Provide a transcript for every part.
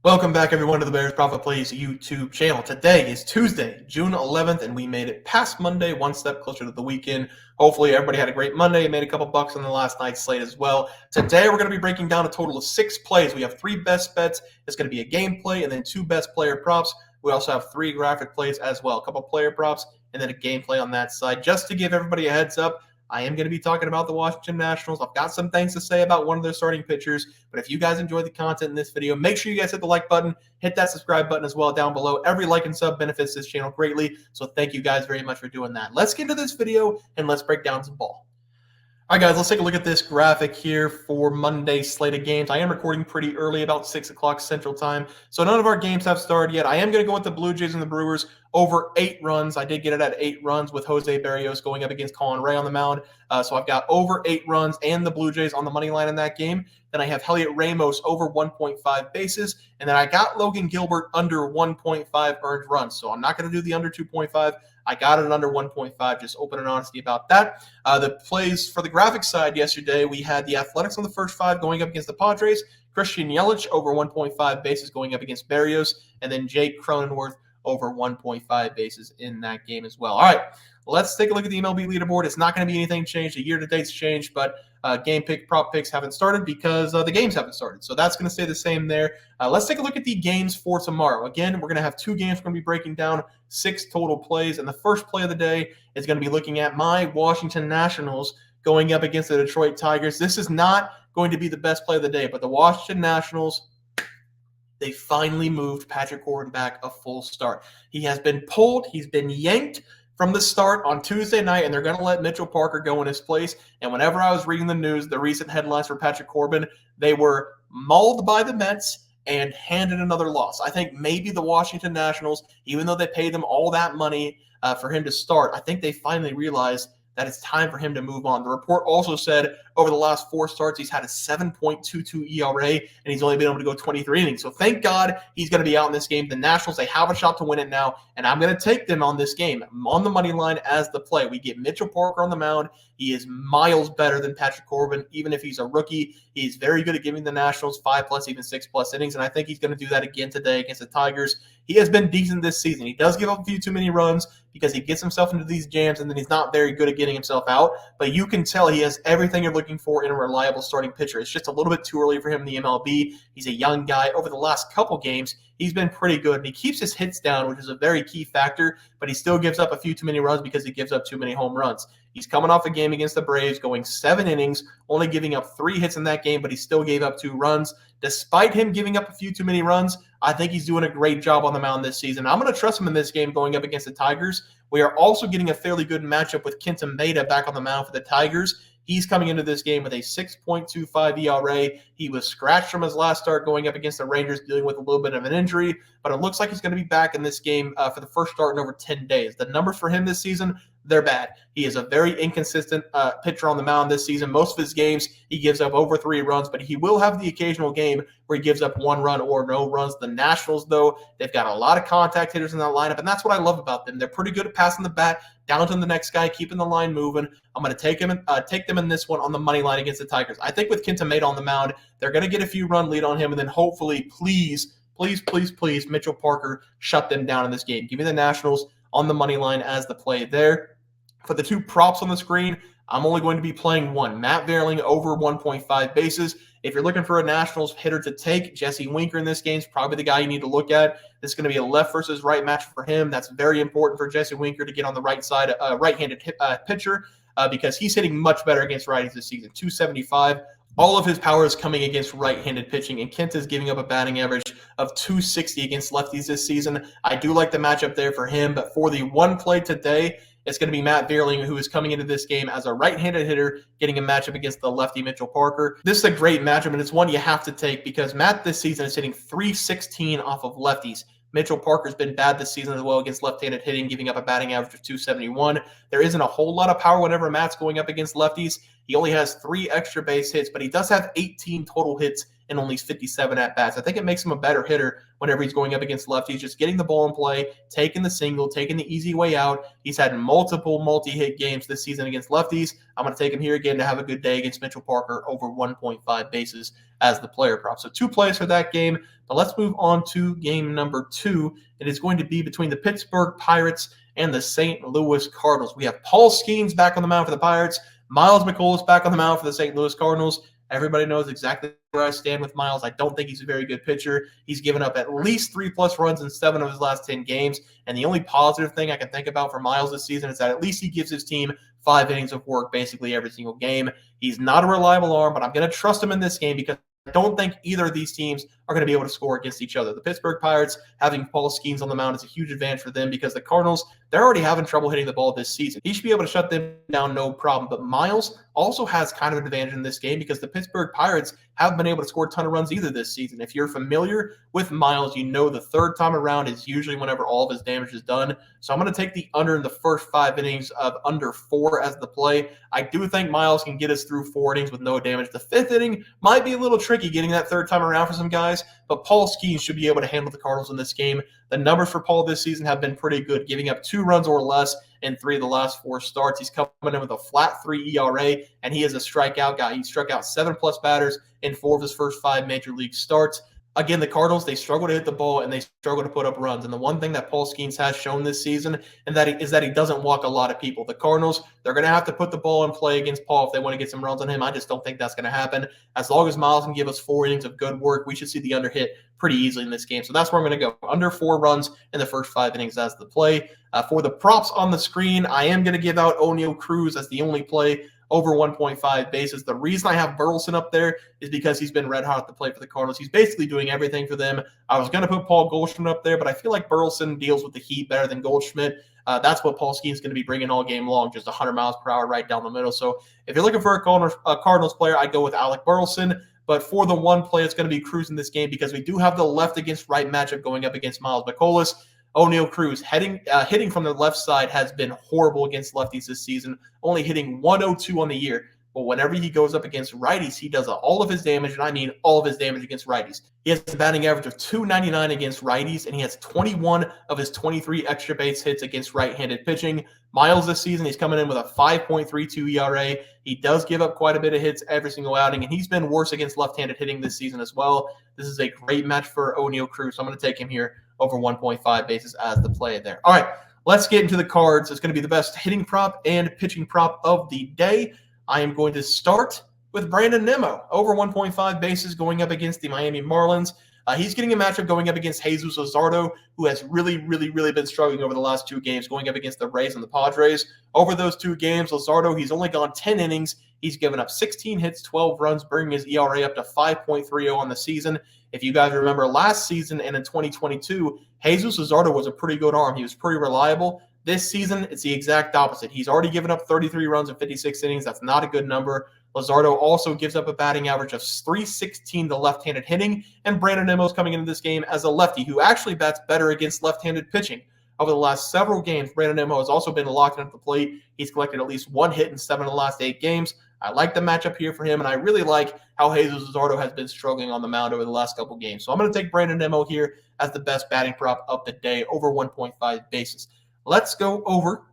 Welcome back, everyone, to the Bears Profit Plays YouTube channel. Today is Tuesday, June 11th, and we made it past Monday, one step closer to the weekend. Hopefully, everybody had a great Monday and made a couple bucks on the last night's slate as well. Today, we're going to be breaking down a total of 6 plays. We have 3 best bets. It's going to be a game play and then 2 best player props. We also have 3 graphic plays as well, a couple player props and then a game play on that side. Just to give everybody a heads up, I am going to be talking about the Washington Nationals. I've got some things to say about one of their starting pitchers, but if you guys enjoyed the content in this video, make sure you guys hit the like button, hit that subscribe button as well down below. Every like and sub benefits this channel greatly, so thank you guys very much for doing that. Let's get into this video, and let's break down some ball. All right, guys, let's take a look at this graphic here for Monday's slate of games. I am recording pretty early, about 6 o'clock Central Time, so none of our games have started yet. I am going to go with the Blue Jays and the Brewers over 8 runs. I did get it at 8 runs with Jose Berrios going up against Colin Ray on the mound. So I've got over 8 runs and the Blue Jays on the money line in that game. Then I have Heliot Ramos over 1.5 bases. And then I got Logan Gilbert under 1.5 earned runs. So I'm not going to do the under 2.5. I got it under 1.5, just open and honesty about that. The plays for the graphic side yesterday, we had the Athletics on the first 5 going up against the Padres, Christian Yelich over 1.5 bases going up against Berrios, and then Jake Cronenworth over 1.5 bases in that game as well. All right, let's take a look at the MLB leaderboard. It's not going to be anything changed. The year-to-date's changed, but game pick, prop picks haven't started because the games haven't started. So that's going to stay the same there. Let's take a look at the games for tomorrow. Again, we're going to have 2 games. We're going to be breaking down 6 total plays. And the first play of the day is going to be looking at my Washington Nationals going up against the Detroit Tigers. This is not going to be the best play of the day, but the Washington Nationals, they finally moved Patrick Corbin back a full start. He has been pulled. He's been yanked from the start on Tuesday night, and they're going to let Mitchell Parker go in his place. And whenever I was reading the news, the recent headlines for Patrick Corbin, they were mauled by the Mets and handed another loss. I think maybe the Washington Nationals, even though they paid them all that money for him to start, I think they finally realized that it's time for him to move on. The report also said over the last 4 starts, he's had a 7.22 ERA, and he's only been able to go 23 innings. So thank God he's going to be out in this game. The Nationals, they have a shot to win it now, and I'm going to take them on this game. I'm on the money line as the play. We get Mitchell Parker on the mound. He is miles better than Patrick Corbin. Even if he's a rookie, he's very good at giving the Nationals 5+, even 6+ innings, and I think he's going to do that again today against the Tigers. He has been decent this season. He does give up a few too many runs because he gets himself into these jams, and then he's not very good at getting himself out. But you can tell he has everything you're looking for in a reliable starting pitcher. It's just a little bit too early for him in the MLB. He's a young guy. Over the last couple games, he's been pretty good, and he keeps his hits down, which is a very key factor, but he still gives up a few too many runs because he gives up too many home runs. He's coming off a game against the Braves, going 7 innings, only giving up 3 hits in that game, but he still gave up 2 runs. Despite him giving up a few too many runs, I think he's doing a great job on the mound this season. I'm going to trust him in this game going up against the Tigers. We are also getting a fairly good matchup with Kenta Maeda back on the mound for the Tigers. He's coming into this game with a 6.25 ERA. He was scratched from his last start going up against the Rangers, dealing with a little bit of an injury, but it looks like he's going to be back in this game for the first start in over 10 days. The numbers for him this season, they're bad. He is a very inconsistent pitcher on the mound this season. Most of his games, he gives up over 3 runs, but he will have the occasional game where he gives up 1 run or no runs. The Nationals, though, they've got a lot of contact hitters in that lineup, and that's what I love about them. They're pretty good at passing the bat down to the next guy, keeping the line moving. I'm going to take them in this one on the money line against the Tigers. I think with Kenta Maeda on the mound, they're going to get a few run lead on him, and then hopefully, please, Mitchell Parker shut them down in this game. Give me the Nationals on the money line as the play there. For the 2 props on the screen, I'm only going to be playing 1. Matt Vierling over 1.5 bases. If you're looking for a Nationals hitter to take, Jesse Winker in this game is probably the guy you need to look at. This is going to be a left versus right match for him. That's very important for Jesse Winker to get on the right side, right-handed pitcher, because he's hitting much better against righties this season. 275. All of his power is coming against right-handed pitching, and Kent is giving up a batting average of 260 against lefties this season. I do like the matchup there for him, but for the 1 play today, it's going to be Matt Vierling, who is coming into this game as a right-handed hitter, getting a matchup against the lefty Mitchell Parker. This is a great matchup, and it's one you have to take because Matt this season is hitting .316 off of lefties. Mitchell Parker's been bad this season as well against left-handed hitting, giving up a batting average of 271. There isn't a whole lot of power whenever Matt's going up against lefties. He only has 3 extra base hits, but he does have 18 total hits and only 57 at-bats. I think it makes him a better hitter whenever he's going up against lefties, just getting the ball in play, taking the single, taking the easy way out. He's had multiple multi-hit games this season against lefties. I'm going to take him here again to have a good day against Mitchell Parker over 1.5 bases as the player prop. So 2 plays for that game. But let's move on to game number 2. It is going to be between the Pittsburgh Pirates and the St. Louis Cardinals. We have Paul Skeens back on the mound for the Pirates. Miles McCollum back on the mound for the St. Louis Cardinals. Everybody knows exactly where I stand with Miles. I don't think he's a very good pitcher. He's given up at least 3+ runs in 7 of his last 10 games. And the only positive thing I can think about for Miles this season is that at least he gives his team 5 innings of work basically every single game. He's not a reliable arm, but I'm going to trust him in this game because I don't think either of these teams are going to be able to score against each other. The Pittsburgh Pirates having Paul Skeens on the mound is a huge advantage for them because the Cardinals, they're already having trouble hitting the ball this season. He should be able to shut them down no problem. But Miles also has kind of an advantage in this game because the Pittsburgh Pirates haven't been able to score a ton of runs either this season. If you're familiar with Miles, you know the third time around is usually whenever all of his damage is done. So I'm going to take the under in the first 5 innings of under 4 as the play. I do think Miles can get us through 4 innings with no damage. The 5th inning might be a little tricky getting that third time around for some guys, but Paul Skeens should be able to handle the Cardinals in this game. The numbers for Paul this season have been pretty good, giving up 2 runs or less in 3 of the last 4 starts. He's coming in with a flat 3 ERA, and he is a strikeout guy. He struck out 7+ batters in 4 of his first 5 major league starts. Again, the Cardinals, they struggle to hit the ball and they struggle to put up runs. And the one thing that Paul Skeens has shown this season is that he doesn't walk a lot of people. The Cardinals, they're going to have to put the ball in play against Paul if they want to get some runs on him. I just don't think that's going to happen. As long as Miles can give us 4 innings of good work, we should see the under hit pretty easily in this game. So that's where I'm going to go. Under 4 runs in the first 5 innings as the play. For the props on the screen, I am going to give out Oneil Cruz as the only play over 1.5 bases. The reason I have Burleson up there is because he's been red hot at the plate for the Cardinals. He's basically doing everything for them. I was going to put Paul Goldschmidt up there, but I feel like Burleson deals with the heat better than Goldschmidt. That's what Paul Skeens is going to be bringing all game long, just 100 miles per hour right down the middle. So if you're looking for a Cardinals player, I'd go with Alec Burleson. But for the one play, it's going to be Cruz in this game because we do have the left against right matchup going up against Miles McCollum. Oneil Cruz hitting from the left side has been horrible against lefties this season, only hitting 102 on the year. But whenever he goes up against righties, he does all of his damage, and I mean all of his damage against righties. He has a batting average of .299 against righties, and he has 21 of his 23 extra base hits against right-handed pitching. Miles this season, he's coming in with a 5.32 ERA. He does give up quite a bit of hits every single outing, and he's been worse against left-handed hitting this season as well. This is a great match for Oneil Cruz, so I'm going to take him here over 1.5 bases as the play there. All right, let's get into the cards. It's going to be the best hitting prop and pitching prop of the day. I am going to start with Brandon Nimmo, over 1.5 bases going up against the Miami Marlins. He's getting a matchup going up against Jesus Luzardo, who has really been struggling over the last 2 games, going up against the Rays and the Padres. Over those 2 games, Luzardo, he's only gone 10 innings. He's given up 16 hits, 12 runs, bringing his ERA up to 5.30 on the season. If you guys remember last season and in 2022, Jesus Luzardo was a pretty good arm. He was pretty reliable. This season, it's the exact opposite. He's already given up 33 runs in 56 innings. That's not a good number. Luzardo also gives up a batting average of .316 to left-handed hitting, and Brandon Nimmo is coming into this game as a lefty who actually bats better against left-handed pitching. Over the last several games, Brandon Nimmo has also been locked in at the plate. He's collected at least 1 hit in 7 of the last 8 games. I like the matchup here for him, and I really like how Jesus Luzardo has been struggling on the mound over the last couple games. So I'm going to take Brandon Nimmo here as the best batting prop of the day, over 1.5 bases. Let's go over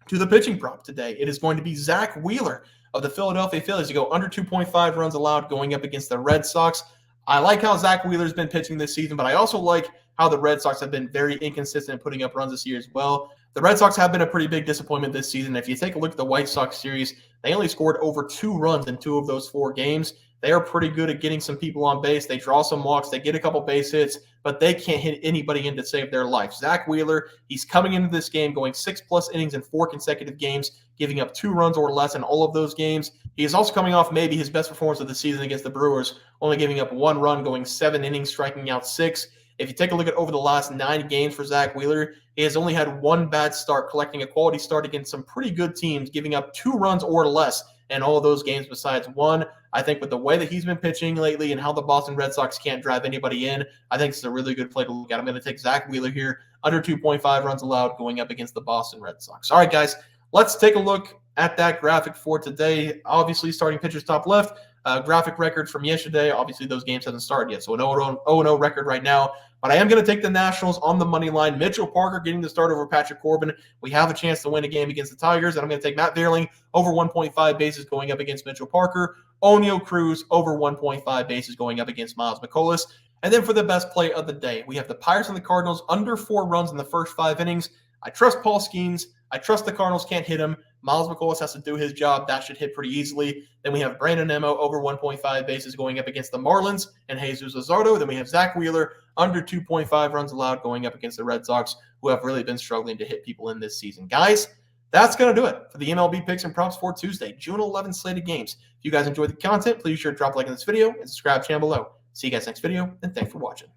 to the pitching prop today. It is going to be Zach Wheeler of the Philadelphia Phillies to go under 2.5 runs allowed going up against the Red Sox. I like how Zach Wheeler's been pitching this season, but I also like how the Red Sox have been very inconsistent in putting up runs this year as well. The Red Sox have been a pretty big disappointment this season. If you take a look at the White Sox series, they only scored over 2 runs in 2 of those 4 games. They are pretty good at getting some people on base. They draw some walks. They get a couple base hits, but they can't hit anybody in to save their life. Zach Wheeler, he's coming into this game going 6+ innings in 4 consecutive games, giving up 2 runs or less in all of those games. He is also coming off maybe his best performance of the season against the Brewers, only giving up 1 run, going 7 innings, striking out 6. If you take a look at over the last 9 games for Zach Wheeler, he has only had 1 bad start, collecting a quality start against some pretty good teams, giving up 2 runs or less in all of those games besides 1. I think with the way that he's been pitching lately and how the Boston Red Sox can't drive anybody in, I think it's a really good play to look at. I'm going to take Zach Wheeler here, under 2.5 runs allowed going up against the Boston Red Sox. All right, guys, let's take a look at that graphic for today. Obviously, starting pitchers top left, graphic record from yesterday. Obviously, those games haven't started yet, so an 0-0 record right now. But I am going to take the Nationals on the money line. Mitchell Parker getting the start over Patrick Corbin. We have a chance to win a game against the Tigers, and I'm going to take Matt Vierling over 1.5 bases going up against Mitchell Parker. Oneil Cruz over 1.5 bases going up against Miles McCollum. And then for the best play of the day, we have the Pirates and the Cardinals under 4 runs in the first 5 innings. I trust Paul Skeens. I trust the Cardinals can't hit him. Miles McCollum has to do his job. That should hit pretty easily. Then we have Brandon Nimmo over 1.5 bases going up against the Marlins and Jesus Luzardo. Then we have Zach Wheeler under 2.5 runs allowed going up against the Red Sox, who have really been struggling to hit people in this season. Guys, that's going to do it for the MLB picks and props for Tuesday, June 11th slated games. If you guys enjoyed the content, please be sure to drop a like on this video and subscribe to the channel below. See you guys next video, and thanks for watching.